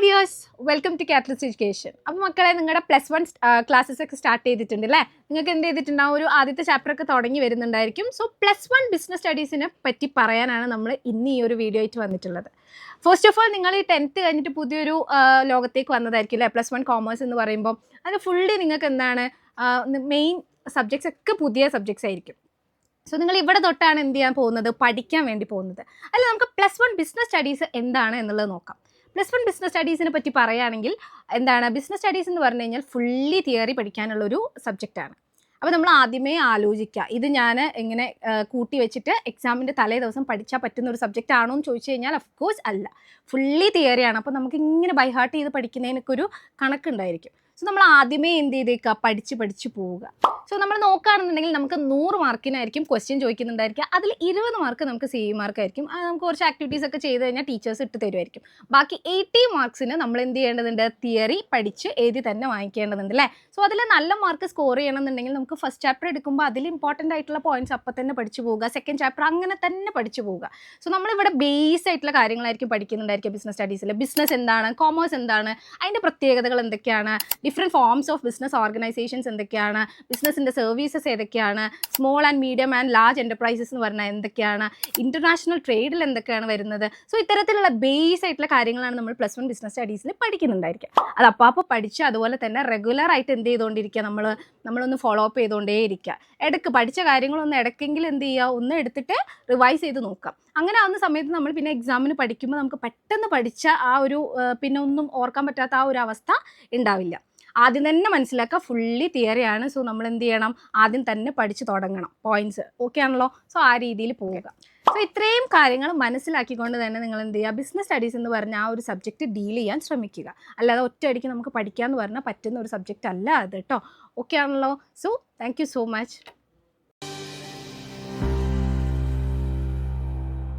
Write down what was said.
Dears, welcome to catalyst education. അപ്പോൾ മക്കളെ, നിങ്ങളുടെ +1 ക്ലാസ്സസ് ഒക്കെ സ്റ്റാർട്ട് ചെയ്തിട്ടുണ്ട് അല്ലേ? നിങ്ങൾക്ക് എന്ത് ചെയ്തിട്ടുണ്ടാവും, ഒരു ആദ്യത്തെ ചാപ്റ്റർ ഒക്കെ തുടങ്ങി വരുന്നുണ്ടായിരിക്കും. സോ +1 ബിസിനസ് സ്റ്റഡീസിനെ പറ്റി പറയാനാണ് നമ്മൾ ഇന്ന് ഈ ഒരു വീഡിയോ ആയിട്ട് വന്നിട്ടുള്ളത്. ഫസ്റ്റ് ഓഫ് ഓൾ, നിങ്ങൾ ഈ 10th കഴിഞ്ഞിട്ട് പുതിയൊരു ലോകത്തേക്ക് വന്നതായിരിക്കും അല്ലേ? +1 കോമേഴ്സ് എന്ന് പറയുമ്പോൾ അതിന് ഫുള്ളി നിങ്ങൾക്ക് എന്താണ് മെയിൻ സബ്ജക്ട്സ് ഒക്കെ പുതിയ സബ്ജക്ട്സ് ആയിരിക്കും. സോ നിങ്ങൾ ഇവിടെ തൊട്ടാണ് എന്ത് ചെയ്യാൻ പോകുന്നത്, പഠിക്കാൻ വേണ്ടി പോകുന്നത്. അല്ല, നമുക്ക് +1 ബിസിനസ് സ്റ്റഡീസ് എന്താണ് എന്നുള്ളത് നോക്കാം. +1 ബിസിനസ് സ്റ്റഡീസിനെ പറ്റി പറയുകയാണെങ്കിൽ എന്താണ്, ബിസിനസ് സ്റ്റഡീസ് എന്ന് പറഞ്ഞു കഴിഞ്ഞാൽ ഫുള്ളി തിയറി പഠിക്കാനുള്ളൊരു സബ്ജക്റ്റാണ്. അപ്പോൾ നമ്മൾ ആദ്യമേ ആലോചിക്കുക, ഇത് ഞാൻ എങ്ങനെ കൂട്ടി വെച്ചിട്ട് എക്സാമിൻ്റെ തലേ ദിവസം പഠിച്ചാൽ പറ്റുന്ന ഒരു സബ്ജക്റ്റ് ആണോ എന്ന് ചോദിച്ചു കഴിഞ്ഞാൽ ഓഫ്കോഴ്സ് അല്ല, ഫുള്ളി തിയറിയാണ്. അപ്പോൾ നമുക്ക് ഇങ്ങനെ ബൈ ഹാർട്ട് ചെയ്ത് പഠിക്കുന്നതിനൊക്കെ ഒരു കണക്കുണ്ടായിരിക്കും. സോ നമ്മൾ ആദ്യമേ എന്ത് ചെയ്തേക്കുക, പഠിച്ച് പോവുക. സോ നമ്മൾ നോക്കുകയാണെന്നുണ്ടെങ്കിൽ നമുക്ക് 100 മാർക്കിനായിരിക്കും ക്വസ്റ്റ്യൻ ചോദിക്കുന്നുണ്ടായിരിക്കുക. അതിൽ 20 മാർക്ക് നമുക്ക് CE മാർക്കായിരിക്കും. അത് നമുക്ക് കുറച്ച് ആക്ടിവിറ്റീസ് ഒക്കെ ചെയ്ത് കഴിഞ്ഞാൽ ടീച്ചേഴ്സ് ഇട്ട് തരുമായിരിക്കും. ബാക്കി 80 മാർക്സിന് നമ്മൾ എന്ത് ചെയ്യേണ്ടതുണ്ട്, തിയറി പഠിച്ച് എഴുതി തന്നെ വാങ്ങിക്കേണ്ടതുണ്ട് അല്ലേ? സോ അതിൽ നല്ല മാർക്ക് സ്കോർ ചെയ്യണമെന്നുണ്ടെങ്കിൽ നമുക്ക് ഫസ്റ്റ് ചാപ്റ്റർ എടുക്കുമ്പോൾ അതിൽ ഇമ്പോർട്ടൻ്റ് ആയിട്ടുള്ള പോയിന്റ്സ് അപ്പം തന്നെ പഠിച്ചു പോവുക. സെക്കൻഡ് ചാപ്റ്റർ അങ്ങനെ തന്നെ പഠിച്ചു പോവുക. സോ നമ്മളിവിടെ ബേസ് ആയിട്ടുള്ള കാര്യങ്ങളായിരിക്കും പഠിക്കുന്നുണ്ടായിരിക്കും ബിസിനസ് സ്റ്റഡീസിൽ. ബിസിനസ് എന്താണ്, കോമേഴ്സ് എന്താണ്, അതിൻ്റെ പ്രത്യേകതകൾ എന്തൊക്കെയാണ്, different forms of business organisations എന്തൊക്കെയാണ്, ബിസിനസ്സിൻ്റെ സർവീസസ് ഏതൊക്കെയാണ്, small and medium and large enterprises എന്ന് പറഞ്ഞാൽ എന്തൊക്കെയാണ്, ഇൻ്റർനാഷണൽ ട്രേഡിൽ എന്തൊക്കെയാണ് വരുന്നത്. സോ ഇത്തരത്തിലുള്ള ബേസ് ആയിട്ടുള്ള കാര്യങ്ങളാണ് നമ്മൾ +1 ബിസിനസ് സ്റ്റഡീസിൽ പഠിക്കുന്നുണ്ടായിരിക്കുക. അത് അപ്പോൾ പഠിച്ച് അതുപോലെ തന്നെ റെഗുലർ ആയിട്ട് എന്ത് ചെയ്തുകൊണ്ടിരിക്കുക, നമ്മളൊന്ന് ഫോളോ അപ്പ് ചെയ്തുകൊണ്ടേ ഇരിക്കുക. ഇടയ്ക്ക് പഠിച്ച കാര്യങ്ങളൊന്ന് ഇടയ്ക്കെങ്കിലും എന്ത് ചെയ്യുക, ഒന്ന് എടുത്തിട്ട് റിവൈസ് ചെയ്ത് നോക്കാം. അങ്ങനെ ആവുന്ന സമയത്ത് നമ്മൾ പിന്നെ എക്സാമിന് പഠിക്കുമ്പോൾ നമുക്ക് പെട്ടെന്ന് പഠിച്ച ആ ഒരു പിന്നെ ഒന്നും ഓർക്കാൻ പറ്റാത്ത ആ ഒരു അവസ്ഥ ഉണ്ടാവില്ല. ആദ്യം തന്നെ മനസ്സിലാക്കുക, ഫുള്ളി തിയറിയാണ്. സോ നമ്മൾ എന്ത് ചെയ്യണം, ആദ്യം തന്നെ പഠിച്ച് തുടങ്ങണം. പോയിന്റ്സ് ഓക്കെ ആണല്ലോ? സോ ആ രീതിയിൽ പോവുക. സോ ഇത്രയും കാര്യങ്ങൾ മനസ്സിലാക്കിക്കൊണ്ട് തന്നെ നിങ്ങൾ എന്ത് ചെയ്യുക, ബിസിനസ് സ്റ്റഡീസ് എന്ന് പറഞ്ഞ ആ ഒരു സബ്ജക്റ്റ് ഡീൽ ചെയ്യാൻ ശ്രമിക്കുക. അല്ലാതെ ഒറ്റയടിക്ക് നമുക്ക് പഠിക്കാമെന്ന് പറഞ്ഞാൽ പറ്റുന്ന ഒരു സബ്ജക്റ്റ് അല്ല അത് കേട്ടോ. ഓക്കെ ആണല്ലോ? So thank you so much.